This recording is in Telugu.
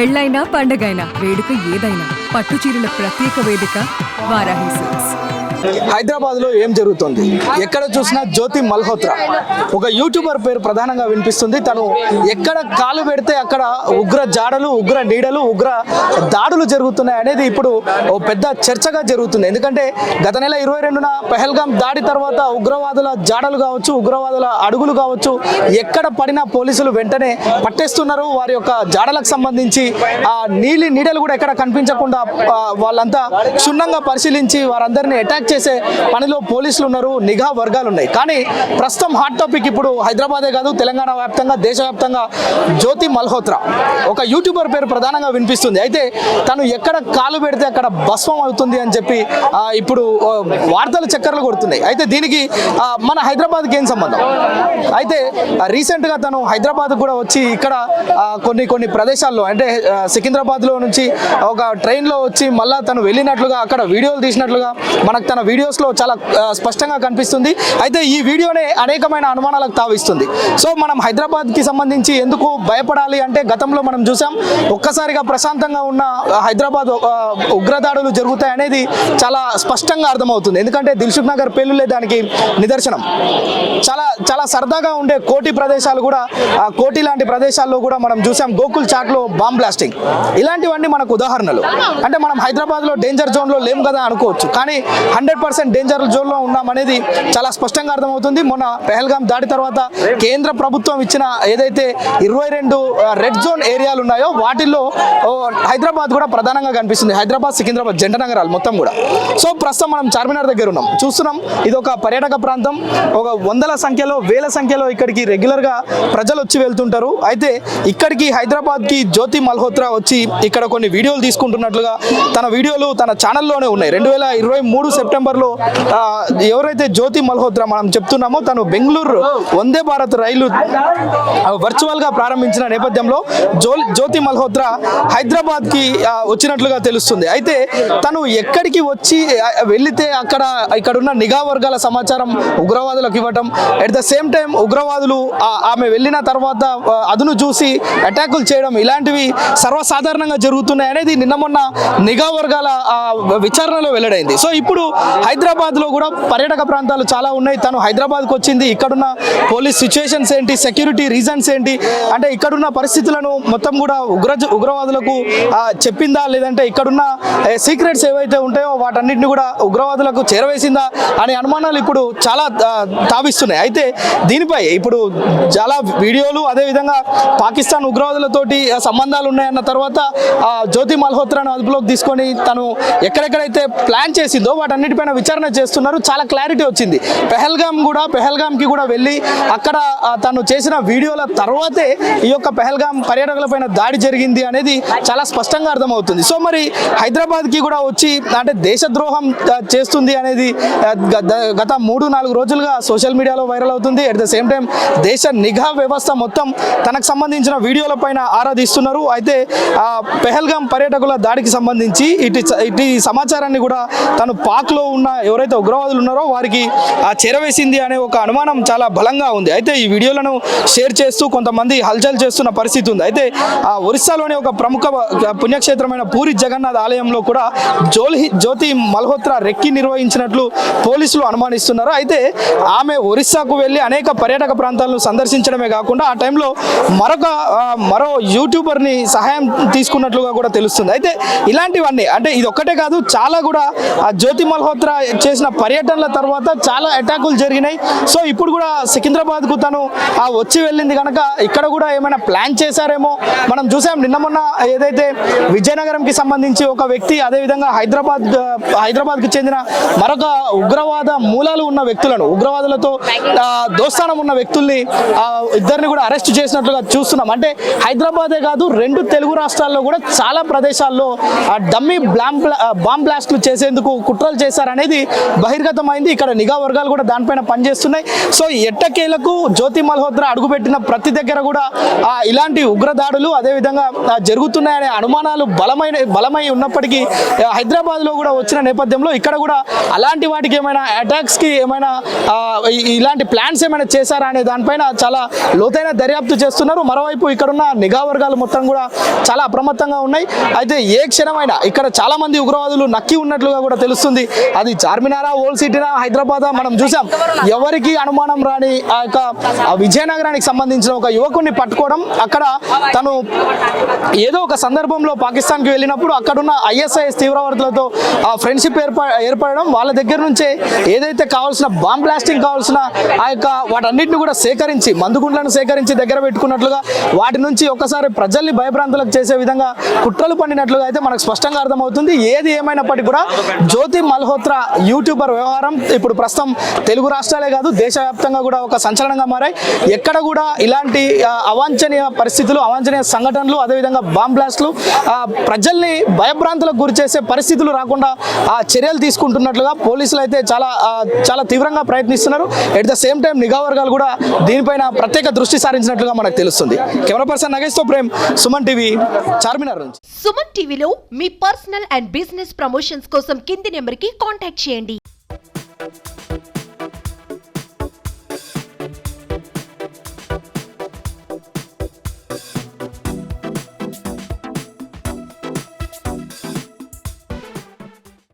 పెళ్ళైనా పండగైనా వేడుక ఏదైనా పట్టు చీరల ప్రత్యేక వేదిక వారాహి సిల్క్స్. హైదరాబాద్ లో ఏం జరుగుతుంది? ఎక్కడ చూసినా జ్యోతి మల్హోత్రా ఒక యూట్యూబర్ పేరు ప్రధానంగా వినిపిస్తుంది. తను ఎక్కడ కాలు పెడితే అక్కడ ఉగ్ర జాడలు, ఉగ్ర నీడలు, ఉగ్ర దాడులు జరుగుతున్నాయి అనేది ఇప్పుడు ఓ పెద్ద చర్చగా జరుగుతుంది. ఎందుకంటే గత నెల 22న పెహల్గాం దాడి తర్వాత ఉగ్రవాదుల జాడలు కావచ్చు, ఉగ్రవాదుల అడుగులు కావచ్చు, ఎక్కడ పడినా పోలీసులు వెంటనే పట్టేస్తున్నారు. వారి యొక్క జాడలకు సంబంధించి ఆ నీడలు కూడా ఎక్కడ కనిపించకుండా వాళ్ళంతా క్షుణ్ణంగా పరిశీలించి వారందరినీ అటాక్ చేసే పనిలో పోలీసులు ఉన్నారు, నిఘా వర్గాలు ఉన్నాయి. కానీ ప్రస్తుతం హాట్ టాపిక్ ఇప్పుడు హైదరాబాదే కాదు, తెలంగాణ వ్యాప్తంగా, దేశవ్యాప్తంగా జ్యోతి మల్హోత్రా ఒక యూట్యూబర్ పేరు ప్రధానంగా వినిపిస్తుంది. అయితే తను ఎక్కడ కాలు పెడితే అక్కడ భస్మం అవుతుంది అని చెప్పి ఇప్పుడు వార్తలు చక్కర్లు కొడుతున్నాయి. అయితే దీనికి మన హైదరాబాద్కి ఏం సంబంధం? అయితే రీసెంట్గా తను హైదరాబాద్ కూడా వచ్చి ఇక్కడ కొన్ని ప్రదేశాల్లో, అంటే సికింద్రాబాద్లో నుంచి ఒక ట్రైన్లో వచ్చి మళ్ళీ తను వెళ్ళినట్లుగా అక్కడ వీడియోలు తీసినట్లుగా మనకు తన వీడియోస్లో చాలా స్పష్టంగా కనిపిస్తుంది. అయితే ఈ వీడియోనే అనేకమైన అనుమానాలకు తావిస్తుంది. సో మనం హైదరాబాద్కి సంబంధించి ఎందుకు భయపడాలి అంటే, గతంలో మనం చూసాం ఒక్కసారిగా ప్రశాంతంగా ఉన్న హైదరాబాద్ ఉగ్రదాడులు జరుగుతాయి అనేది చాలా స్పష్టంగా అర్థమవుతుంది. ఎందుకంటే దిల్సుఖ్ నగర్ పేలులే దానికి నిదర్శనం. చాలా సరదాగా ఉండే కోటి ప్రదేశాలు కూడా, కోటి లాంటి ప్రదేశాల్లో కూడా మనం చూసాం గోకుల్ చాట్లో బాంబ్ బ్లాస్టింగ్. ఇలాంటివన్నీ మనకు ఉదాహరణలు. అంటే మనం హైదరాబాద్లో డేంజర్ జోన్లో లేం కదా అనుకోవచ్చు, కానీ 100% డేంజర్ జోన్లో ఉన్నామనేది చాలా స్పష్టంగా అర్థమవుతుంది. మొన్న పెహల్గాం దాడి తర్వాత కేంద్ర ప్రభుత్వం ఇచ్చిన ఏదైతే 22 రెడ్ జోన్ ఏరియాలు ఉన్నాయో వాటిల్లో హైదరాబాద్ కూడా ప్రధానంగా కనిపిస్తుంది. హైదరాబాద్, సికింద్రాబాద్ జంట నగరాలు మొత్తం కూడా. సో ప్రస్తుతం మనం చార్మినార్ దగ్గర ఉన్నాం, చూస్తున్నాం. ఇది ఒక పర్యాటక ప్రాంతం. ఒక వందల సంఖ్యలో, వేల సంఖ్యలో ఇక్కడికి రెగ్యులర్గా ప్రజలు వచ్చి వెళ్తుంటారు. అయితే ఇక్కడికి హైదరాబాద్కి జ్యోతి మల్హోత్రా వచ్చి ఇక్కడ కొన్ని వీడియోలు తీసుకుంటున్నట్లుగా తన వీడియోలు తన ఛానల్లోనే ఉన్నాయి. 2023 సెప్టెంబర్లో ఎవరైతే జ్యోతి మల్హోత్రా మనం చెప్తున్నామో తను బెంగళూరు వందే భారత్ రైలు వర్చువల్గా ప్రారంభించిన నేపథ్యంలో జ్యోతి మల్హోత్రా హైదరాబాద్కి వచ్చినట్లుగా తెలుస్తుంది. అయితే తను ఎక్కడికి వచ్చి వెళితే ఇక్కడున్న నిఘా వర్గాల సమాచారం ఉగ్రవాదులకు ఇవ్వటం, అట్ ద సేమ్ టైం ఉగ్రవాదులు ఆమె వెళ్ళిన తర్వాత అదును చూసి అటాకులు చేయడం, ఇలాంటివి సర్వసాధారణంగా జరుగుతున్నాయి అనేది నిన్న మొన్న నిఘా వర్గాల విచారణలో వెల్లడైంది. సో ఇప్పుడు హైదరాబాద్లో కూడా పర్యాటక ప్రాంతాలు చాలా ఉన్నాయి. తను హైదరాబాద్కి వచ్చింది, ఇక్కడున్న పోలీస్ సిచ్యువేషన్స్ ఏంటి, సెక్యూరిటీ రీజన్స్ ఏంటి, అంటే ఇక్కడున్న పరిస్థితులను మొత్తం కూడా ఉగ్రవాదులకు చెప్పిందా, లేదంటే ఇక్కడున్న సీక్రెట్స్ ఏవైతే ఉంటాయో వాటన్నిటిని కూడా ఉగ్రవాదులకు చేరవేసిందా అనే అనుమానాలు ఇప్పుడు చాలా తావిస్తున్నాయి. అయితే దీనిపై ఇప్పుడు చాలా వీడియోలు, అదేవిధంగా పాకిస్తాన్ ఉగ్రవాదులతోటి సంబంధాలు ఉన్నాయన్న తర్వాత జ్యోతి మల్హోత్రాను అదుపులోకి తీసుకొని తను ఎక్కడెక్కడైతే ప్లాన్ చేసిందో వాటన్నిటిపైన విచారణ చేస్తున్నారు. చాలా క్లారిటీ వచ్చింది. పెహల్గాంకి కూడా వెళ్ళి అక్కడ తను చేసిన వీడియోల తర్వాతే ఈ యొక్క పెహల్గాం పర్యాటకులపైన దాడి జరిగింది అనేది చాలా స్పష్టంగా అర్థమవుతుంది. సో మరి హైదరాబాద్కి కూడా వచ్చి అంటే దేశద్రోహం చేస్తుంది అనేది గత 3-4 రోజులుగా సోషల్ మీడియాలో వైరల్ అవుతుంది. అట్ ద సేమ్ టైం దేశ నిఘా వ్యవస్థ మొత్తం తనకు సంబంధించిన వీడియోల పైన ఆరాధిస్తున్నారు. అయితే పెహల్గాం పర్యాటకుల దాడికి సంబంధించి ఇటు సమాచారాన్ని కూడా తను పాక్లో ఉన్న ఎవరైతే ఉగ్రవాదులు ఉన్నారో వారికి చేరవేసింది అనే ఒక అనుమానం చాలా బలంగా ఉంది. అయితే ఈ వీడియోలను షేర్ చేస్తూ కొంతమంది హల్చల్ చేస్తున్న పరిస్థితి ఉంది. అయితే ఒరిస్సాలోని ఒక ప్రముఖ పుణ్యక్షేత్రమైన పూరి జగన్నాథ్ ఆలయంలో కూడా జ్యోతి మల్హోత్రా రెక్కి నిర్వహించినట్లు పోలీసులు అనుమానిస్తున్నారు. అయితే ఆమె ఒరిస్సాకు వెళ్ళి అనేక పర్యాటక ప్రాంతాలను సందర్శించడమే కాకుండా ఆ టైంలో మరో యూట్యూబర్ని సహాయం తీసుకున్నట్లుగా కూడా తెలుస్తుంది. అయితే ఇలాంటివన్నీ, అంటే ఇది ఒక్కటే కాదు, చాలా కూడా జ్యోతి మల్హోత్రా చేసిన పర్యటనల తర్వాత చాలా అటాకులు జరిగినాయి. సో ఇప్పుడు కూడా సికింద్రాబాద్కు తను వచ్చి వెళ్ళింది కనుక ఇక్కడ కూడా ఏమైనా ప్లాన్ చేశారేమో. మనం చూసాం నిన్న మొన్న ఏదైతే విజయనగరంకి సంబంధించి ఒక వ్యక్తి, అదేవిధంగా హైదరాబాద్కి చెందిన మరొక ఉగ్రవాద మూలాలు ఉన్న వ్యక్తులను, ఉగ్రవాదులతో దోస్తానం ఉన్న వ్యక్తుల్ని ఇద్దరిని కూడా అరెస్ట్ చేసినట్లుగా చూస్తున్నాం. అంటే హైదరాబాదే కాదు, 2 తెలుగు రాష్ట్రాల్లో కూడా చాలా ప్రదేశాల్లో డమ్మీ బాంబ్ బ్లాస్ట్లు చేసేందుకు కుట్రలు చేశారు చేశారనేది బహిర్గతమైంది. ఇక్కడ నిఘా వర్గాలు కూడా దానిపైన పనిచేస్తున్నాయి. సో ఎట్టకేలకు జ్యోతి మల్హోత్రా అడుగుపెట్టిన ప్రతి దగ్గర కూడా ఇలాంటి ఉగ్రదాడులు అదేవిధంగా జరుగుతున్నాయనే అనుమానాలు బలమై ఉన్నప్పటికీ హైదరాబాద్లో కూడా వచ్చిన నేపథ్యంలో ఇక్కడ కూడా అలాంటి వాటికి ఏమైనా అటాక్స్కి ఏమైనా ఇలాంటి ప్లాన్స్ ఏమైనా చేశారా అనే దానిపైన చాలా లోతైన దర్యాప్తు చేస్తున్నారు. మరోవైపు ఇక్కడున్న నిఘా వర్గాలు మొత్తం కూడా చాలా అప్రమత్తంగా ఉన్నాయి. అయితే ఏ క్షణమైనా ఇక్కడ చాలా మంది ఉగ్రవాదులు నక్కి ఉన్నట్లుగా కూడా తెలుస్తుంది. అది చార్మినారా, ఓల్డ్ సిటీనా, హైదరాబాద్ మనం చూసాం. ఎవరికి అనుమానం రాని ఆ యొక్క విజయనగరానికి సంబంధించిన ఒక యువకుడిని పట్టుకోవడం, అక్కడ తను ఏదో ఒక సందర్భంలో పాకిస్తాన్కి వెళ్ళినప్పుడు అక్కడున్న ISIS తీవ్రవాదులతో ఫ్రెండ్షిప్ ఏర్పడడం, వాళ్ళ దగ్గర నుంచే ఏదైతే కావాల్సిన బాంబ్ బ్లాస్టింగ్ కావాల్సిన ఆ యొక్క వాటన్నిటిని కూడా సేకరించి మందుగుండ్లను సేకరించి దగ్గర పెట్టుకున్నట్లుగా వాటి నుంచి ఒక్కసారి ప్రజల్ని భయభ్రాంతులకు చేసే విధంగా కుట్రలు పండినట్లుగా అయితే మనకు స్పష్టంగా అర్థమవుతుంది. ఏది ఏమైనప్పటికీ కూడా జ్యోతి మల్హోత్రా యూట్యూబర్ వ్యవహారం ఇప్పుడు ప్రస్తుతం తెలుగు రాష్ట్రాలే కాదు దేశవ్యాప్తంగా కూడా ఒక సంచలనంగా మారాయి. ఎక్కడ కూడా ఇలాంటి అవాంఛనీయ పరిస్థితులు, అవాంఛనీయ సంఘటనలు, అదేవిధంగా బాంబ్ బ్లాస్ట్లు ప్రజల్ని భయభ్రాంతులకు గురి చేసే పరిస్థితులు రాకుండా చర్యలు తీసుకుంటున్నట్లుగా పోలీసులు అయితే చాలా తీవ్రంగా ప్రయత్నిస్తున్నారు. ఎట్ ద సేమ్ టైం నిఘా వర్గాలు కూడా దీనిపైన ప్రత్యేక దృష్టి సారించినట్లుగా మనకు తెలుస్తుంది. కెమెరా పర్సన్ నగేష్తో ప్రేమ్, సుమన్ టీవీ, చార్మినార్ నుంచి. సుమన్ టీవీలో మీ పర్సనల్ అండ్ బిజినెస్ ప్రమోషన్స్ కోసం కింది నెంబర్కి కాంటాక్ట్ చేయండి.